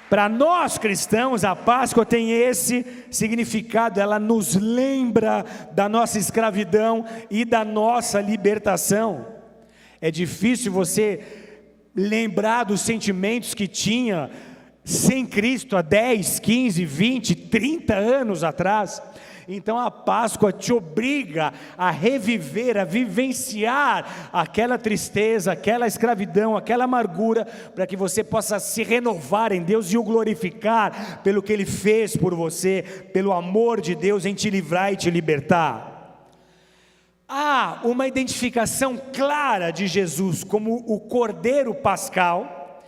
Para nós cristãos, a Páscoa tem esse significado, ela nos lembra da nossa escravidão e da nossa libertação. É difícil você lembrar dos sentimentos que tinha sem Cristo há 10, 15, 20, 30 anos atrás. Então a Páscoa te obriga a reviver, a vivenciar aquela tristeza, aquela escravidão, aquela amargura, para que você possa se renovar em Deus e o glorificar pelo que Ele fez por você, pelo amor de Deus em te livrar e te libertar. Há uma identificação clara de Jesus como o Cordeiro Pascal.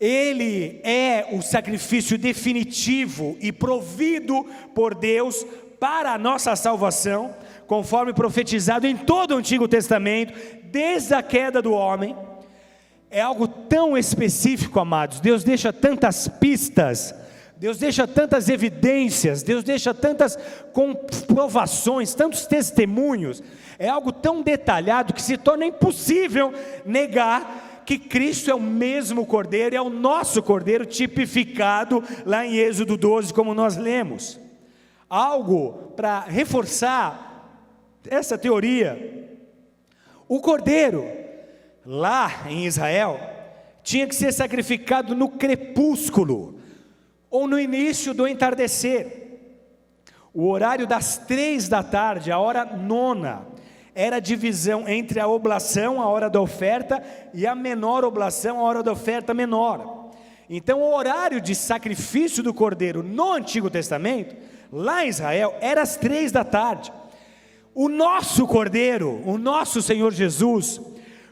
Ele é o sacrifício definitivo e provido por Deus para a nossa salvação, conforme profetizado em todo o Antigo Testamento, desde a queda do homem. É algo tão específico, amados. Deus deixa tantas pistas, Deus deixa tantas evidências, Deus deixa tantas comprovações, tantos testemunhos. É algo tão detalhado que se torna impossível negar que Cristo é o mesmo Cordeiro, é o nosso Cordeiro tipificado lá em Êxodo 12, como nós lemos. Algo para reforçar essa teoria: o Cordeiro, lá em Israel, tinha que ser sacrificado no crepúsculo, ou no início do entardecer. O horário das 3 da tarde, a hora nona, era a divisão entre a oblação, a hora da oferta, e a menor oblação, a hora da oferta menor. Então o horário de sacrifício do Cordeiro no Antigo Testamento, lá em Israel, era às 3 da tarde. O nosso Cordeiro, o nosso Senhor Jesus,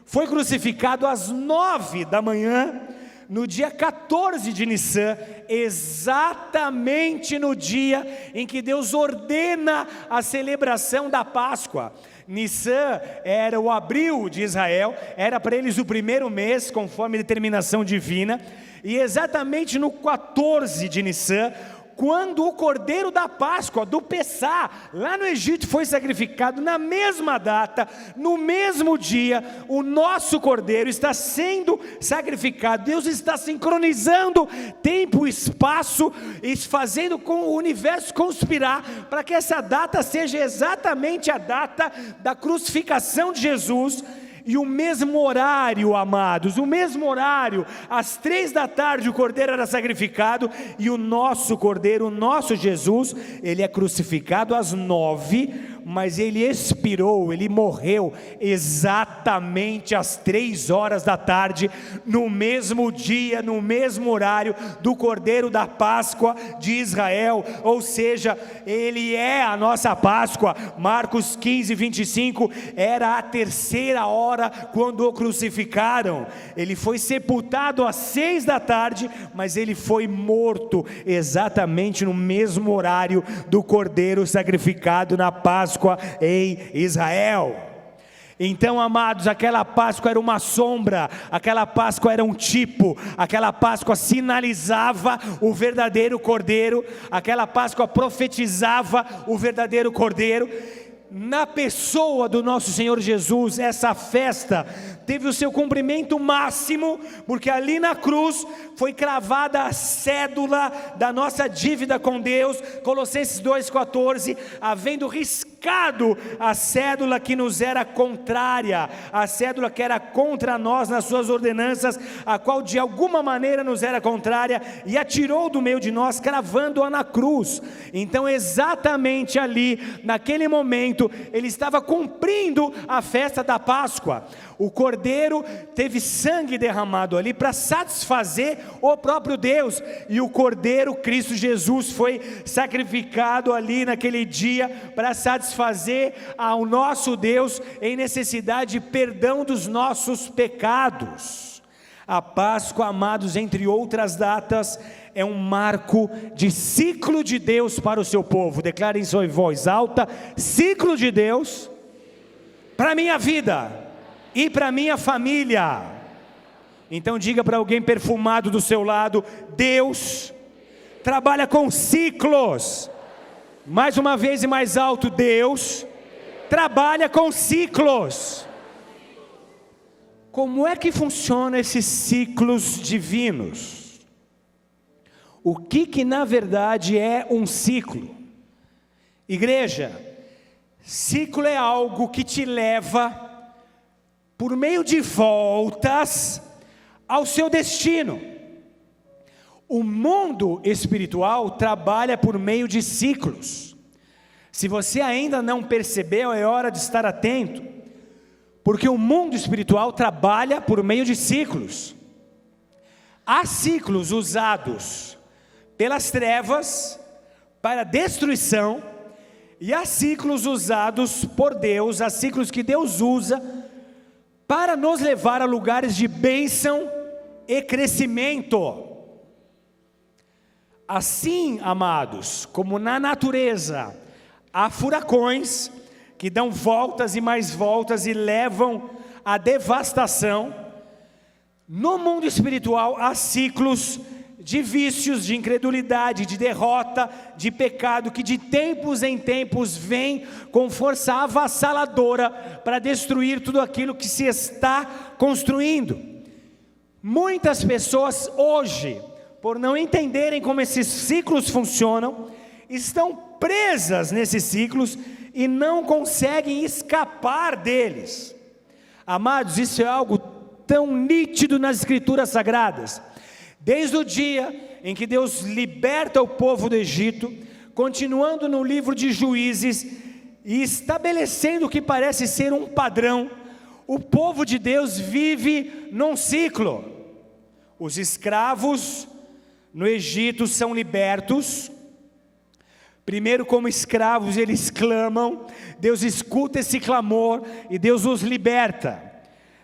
foi crucificado às 9 da manhã, no dia 14 de Nissan, exatamente no dia em que Deus ordena a celebração da Páscoa. Nissan era o abril de Israel, era para eles o primeiro mês, conforme determinação divina, e exatamente no 14 de Nissan, quando o Cordeiro da Páscoa, do Pessá, lá no Egito foi sacrificado, na mesma data, no mesmo dia, o nosso Cordeiro está sendo sacrificado. Deus está sincronizando tempo e espaço, e fazendo com o universo conspirar, para que essa data seja exatamente a data da crucificação de Jesus. E o mesmo horário, amados, o mesmo horário, às 3 da tarde o Cordeiro era sacrificado, e o nosso Cordeiro, o nosso Jesus, ele é crucificado às 9, mas ele expirou, ele morreu exatamente às 3 horas da tarde, no mesmo dia, no mesmo horário do Cordeiro da Páscoa de Israel, ou seja, ele é a nossa Páscoa. Marcos 15, 25, era a 3ª hora quando o crucificaram. Ele foi sepultado às 6 da tarde, mas ele foi morto exatamente no mesmo horário do Cordeiro sacrificado na Páscoa em Israel. Então, amados, aquela Páscoa era uma sombra, aquela Páscoa era um tipo, aquela Páscoa sinalizava o verdadeiro Cordeiro, aquela Páscoa profetizava o verdadeiro Cordeiro. Na pessoa do nosso Senhor Jesus, essa festa teve o seu cumprimento máximo, porque ali na cruz foi cravada a cédula da nossa dívida com Deus, Colossenses 2,14, havendo riscado a cédula que nos era contrária, a cédula que era contra nós nas suas ordenanças, a qual de alguma maneira nos era contrária, e atirou do meio de nós, cravando-a na cruz. Então exatamente ali, naquele momento, ele estava cumprindo a festa da Páscoa. O Cordeiro teve sangue derramado ali para satisfazer o próprio Deus, e o Cordeiro, Cristo Jesus, foi sacrificado ali naquele dia para satisfazer ao nosso Deus em necessidade de perdão dos nossos pecados. A Páscoa, amados, entre outras datas, é um marco de ciclo de Deus para o seu povo. Declarem isso em voz alta: ciclo de Deus para a minha vida e para a minha família. Então diga para alguém perfumado do seu lado: Deus trabalha com ciclos. Mais uma vez e mais alto: Deus trabalha com ciclos. Como é que funcionam esses ciclos divinos? O que na verdade é um ciclo? Igreja, ciclo é algo que te leva, por meio de voltas, ao seu destino. O mundo espiritual trabalha por meio de ciclos. Se você ainda não percebeu, é hora de estar atento, porque o mundo espiritual trabalha por meio de ciclos. Há ciclos usados pelas trevas para destruição, e há ciclos usados por Deus, há ciclos que Deus usa para nos levar a lugares de bênção e crescimento. Assim, amados, como na natureza há furacões que dão voltas e mais voltas e levam à devastação, no mundo espiritual há ciclos de vícios, de incredulidade, de derrota, de pecado, que de tempos em tempos vem com força avassaladora para destruir tudo aquilo que se está construindo. Muitas pessoas hoje, por não entenderem como esses ciclos funcionam, estão presas nesses ciclos e não conseguem escapar deles. Amados, isso é algo tão nítido nas Escrituras Sagradas. Desde o dia em que Deus liberta o povo do Egito, continuando no livro de Juízes, e estabelecendo o que parece ser um padrão, o povo de Deus vive num ciclo. Os escravos no Egito são libertos. Primeiro, como escravos, eles clamam, Deus escuta esse clamor e Deus os liberta.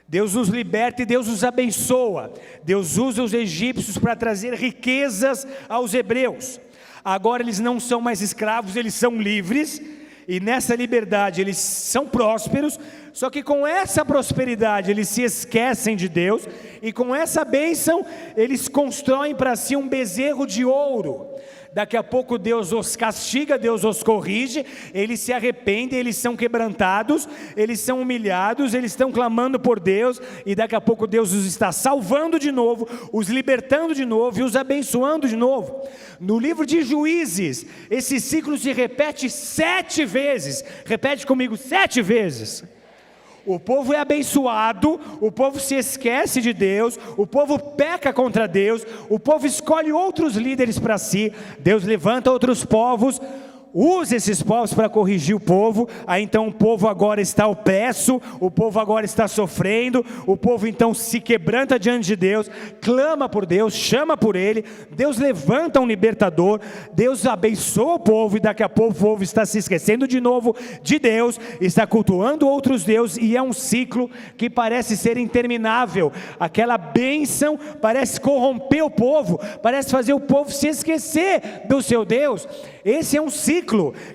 Deus os liberta e Deus os abençoa. Deus usa os egípcios para trazer riquezas aos hebreus. Agora eles não são mais escravos, eles são livres, e nessa liberdade eles são prósperos. Só que com essa prosperidade eles se esquecem de Deus, e com essa bênção eles constroem para si um bezerro de ouro. Daqui a pouco Deus os castiga, Deus os corrige, eles se arrependem, eles são quebrantados, eles são humilhados, eles estão clamando por Deus, e daqui a pouco Deus os está salvando de novo, os libertando de novo e os abençoando de novo. No livro de Juízes, esse ciclo se repete 7 vezes, repete comigo, 7 vezes. O povo é abençoado, o povo se esquece de Deus, o povo peca contra Deus, o povo escolhe outros líderes para si, Deus levanta outros povos, usa esses povos para corrigir o povo, aí então o povo agora está opresso, o povo agora está sofrendo, o povo então se quebranta diante de Deus, clama por Deus, chama por Ele, Deus levanta um libertador, Deus abençoa o povo, e daqui a pouco o povo está se esquecendo de novo de Deus, está cultuando outros deuses, e é um ciclo que parece ser interminável. Aquela bênção parece corromper o povo, parece fazer o povo se esquecer do seu Deus. Esse é um ciclo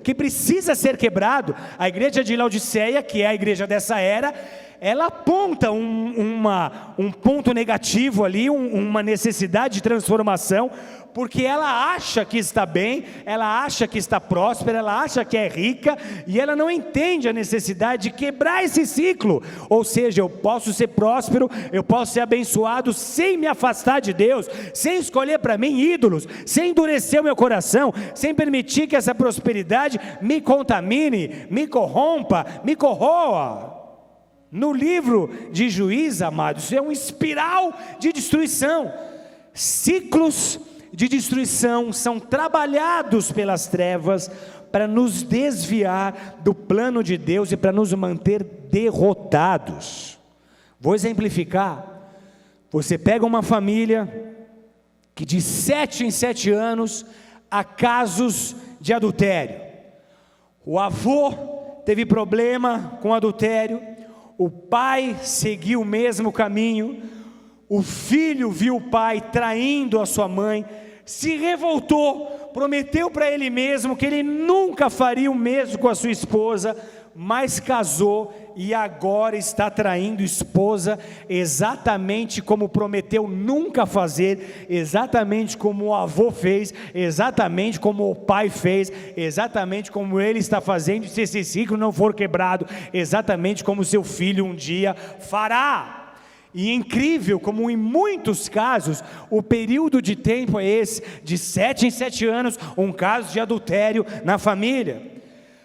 que precisa ser quebrado. A igreja de Laodiceia, que é a igreja dessa era, ela aponta um ponto negativo ali, uma necessidade de transformação, porque ela acha que está bem, ela acha que está próspera, ela acha que é rica, e ela não entende a necessidade de quebrar esse ciclo. Ou seja, eu posso ser próspero, eu posso ser abençoado sem me afastar de Deus, sem escolher para mim ídolos, sem endurecer o meu coração, sem permitir que essa prosperidade me contamine, me corrompa, me corroa. No livro de Juízes, amados, é um espiral de destruição. Ciclos de destruição são trabalhados pelas trevas para nos desviar do plano de Deus e para nos manter derrotados. Vou exemplificar. Você pega uma família que de 7 em 7 anos há casos de adultério. O avô teve problema com adultério, o pai seguiu o mesmo caminho, o filho viu o pai traindo a sua mãe, se revoltou, prometeu para ele mesmo que ele nunca faria o mesmo com a sua esposa, mas casou e agora está traindo esposa, exatamente como prometeu nunca fazer, exatamente como o avô fez, exatamente como o pai fez, exatamente como ele está fazendo, se esse ciclo não for quebrado, exatamente como seu filho um dia fará. E incrível como em muitos casos o período de tempo é esse, de 7 em 7 anos, um caso de adultério na família.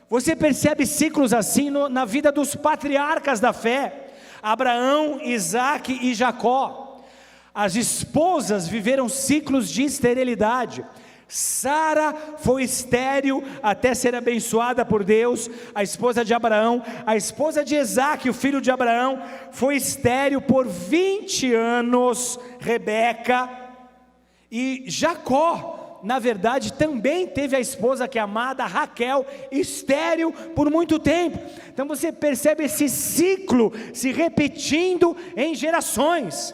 Você percebe ciclos assim na vida dos patriarcas da fé, Abraão, Isaque e Jacó. As esposas viveram ciclos de esterilidade. Sara foi estéril até ser abençoada por Deus, a esposa de Abraão. A esposa de Isaque, o filho de Abraão, foi estéril por 20 anos, Rebeca. E Jacó, na verdade, também teve a esposa que é amada, Raquel, estéril por muito tempo. Então você percebe esse ciclo se repetindo em gerações.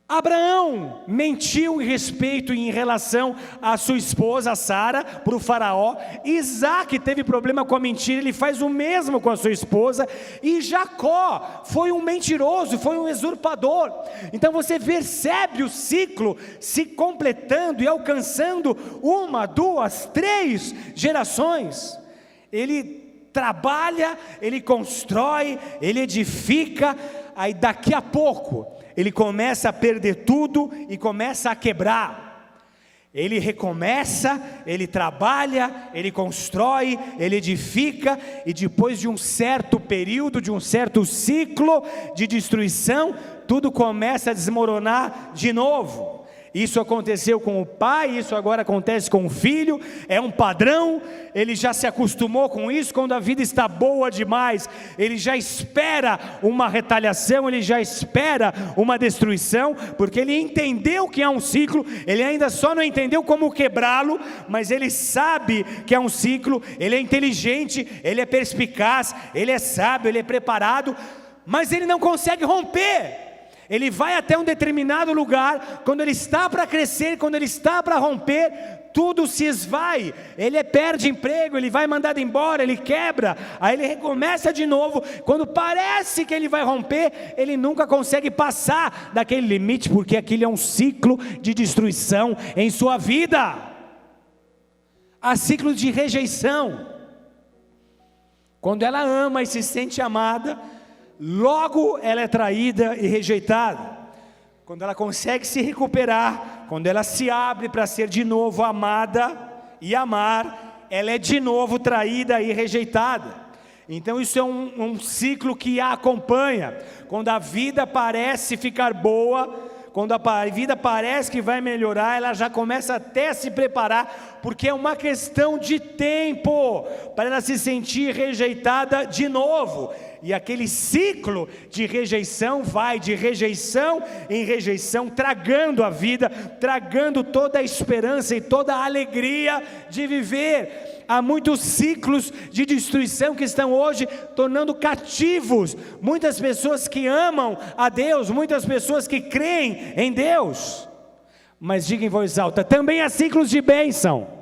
Abraão mentiu em relação à sua esposa Sara para o faraó. Isaque teve problema com a mentira, ele faz o mesmo com a sua esposa. E Jacó foi um mentiroso, foi um usurpador. Então você percebe o ciclo se completando e alcançando 1, 2, 3 gerações. Ele trabalha, ele constrói, ele edifica, aí daqui a pouco ele começa a perder tudo e começa a quebrar. Ele recomeça, ele trabalha, ele constrói, ele edifica, e depois de um certo período, de um certo ciclo de destruição, tudo começa a desmoronar de novo. Isso aconteceu com o pai, isso agora acontece com o filho, é um padrão, ele já se acostumou com isso. Quando a vida está boa demais, ele já espera uma retaliação, ele já espera uma destruição, porque ele entendeu que é um ciclo, ele ainda só não entendeu como quebrá-lo, mas ele sabe que é um ciclo, ele é inteligente, ele é perspicaz, ele é sábio, ele é preparado, mas ele não consegue romper. Ele vai até um determinado lugar, quando ele está para crescer, quando ele está para romper, tudo se esvai, ele perde emprego, ele vai mandado embora, ele quebra, aí ele recomeça de novo. Quando parece que ele vai romper, ele nunca consegue passar daquele limite, porque aquele é um ciclo de destruição em sua vida. Há ciclos de rejeição. Quando ela ama e se sente amada, logo ela é traída e rejeitada. Quando ela consegue se recuperar, quando ela se abre para ser de novo amada e amar, ela é de novo traída e rejeitada. Então isso é um ciclo que a acompanha. Quando a vida parece ficar boa, quando a vida parece que vai melhorar, ela já começa até a se preparar, porque é uma questão de tempo para ela se sentir rejeitada de novo. E aquele ciclo de rejeição vai de rejeição em rejeição, tragando a vida, tragando toda a esperança e toda a alegria de viver. Há muitos ciclos de destruição que estão hoje tornando cativos muitas pessoas que amam a Deus, muitas pessoas que creem em Deus. Mas diga em voz alta, também há ciclos de bênção.